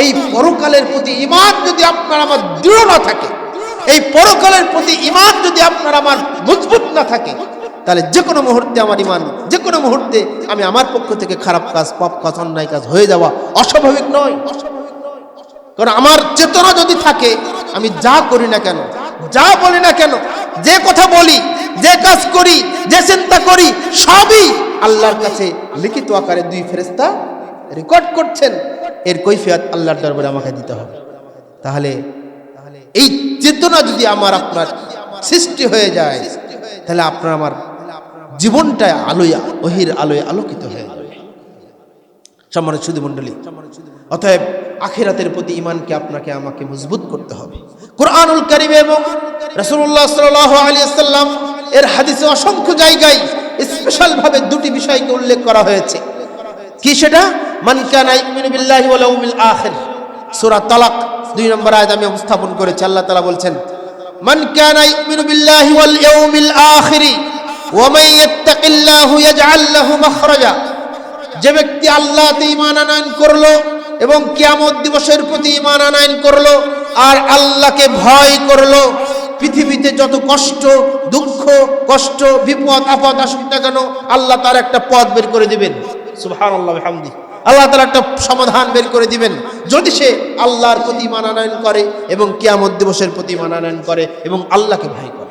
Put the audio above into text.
এই পরকালের প্রতি ঈমান যদি আপনার আমার দৃঢ় না থাকে, এই পরকালের প্রতি ঈমান যদি আপনার আমার মজবুত না থাকে, তাহলে যে কোনো মুহূর্তে আমার ঈমান, যে কোনো মুহূর্তে আমি আমার পক্ষ থেকে খারাপ কাজ, পাপ কাজ, অন্যায় কাজ হয়ে যাওয়া অস্বাভাবিক নয়। কারণ আমার চেতনা যদি থাকে, আমি যা করি না কেন, যা বলি না কেন, যে কথা বলি, যে কাজ করি, যে চিন্তা করি, সবই আল্লাহর কাছে লিখিত আকারে দুই ফেরেশতা রেকর্ড করছেন। এর কৈফিয়ত আল্লাহর দরবারে আমাকে দিতে হবে। তাহলে এই চেতনা যদি আমার আপনার সৃষ্টি হয়ে যায়, তাহলে আপনার আমার জীবনটা আলোয়, ওহির আলোয় আলোকিত হয়ে যাবে। সম্মানিত সুধী মণ্ডলী, অতএব আখিরাতের প্রতি ঈমানকে আপনাকে আমাকে মজবুত করতে হবে। কুরআনুল কারীম এবং রাসূলুল্লাহ সাল্লাল্লাহু আলাইহি ওয়াসাল্লাম এর হাদিসে অসংখ্য জায়গায় স্পেশাল ভাবে দুটি বিষয়কে উল্লেখ করা হয়েছে। কি সেটা? মান কানা ইউমিনু বিল্লাহি ওয়াল ইয়াউমিল আখির, সূরা তালাক 2 নম্বর আয়াত আমি উপস্থাপন করেছি। আল্লাহ তাআলা বলছেন, মান কানা ইউমিনু বিল্লাহি ওয়াল ইয়াউমিল আখির ওয়া মান ইয়াত্তাকিল্লাহু ইয়াজআল লাহু মাখরাজা। যে ব্যক্তি আল্লাহতে ঈমান আনয়ন করলো এবং কিয়ামত দিবসের প্রতি ঈমান আনয়ন করলো আর আল্লাহকে ভয় করলো, পৃথিবীতে যত কষ্ট, দুঃখ, কষ্ট, বিপদ আপদ আসুক না কেন, আল্লাহ তার একটা পথ বের করে দিবেন। সুবহানাল্লাহ ওয়া বিহামদিহি। আল্লাহ তাআলা একটা সমাধান বের করে দিবেন যদি সে আল্লাহর প্রতি ঈমান আনয়ন করে এবং কিয়ামত দিবসের প্রতি ঈমান আনয়ন করে এবং আল্লাহকে ভয় করে।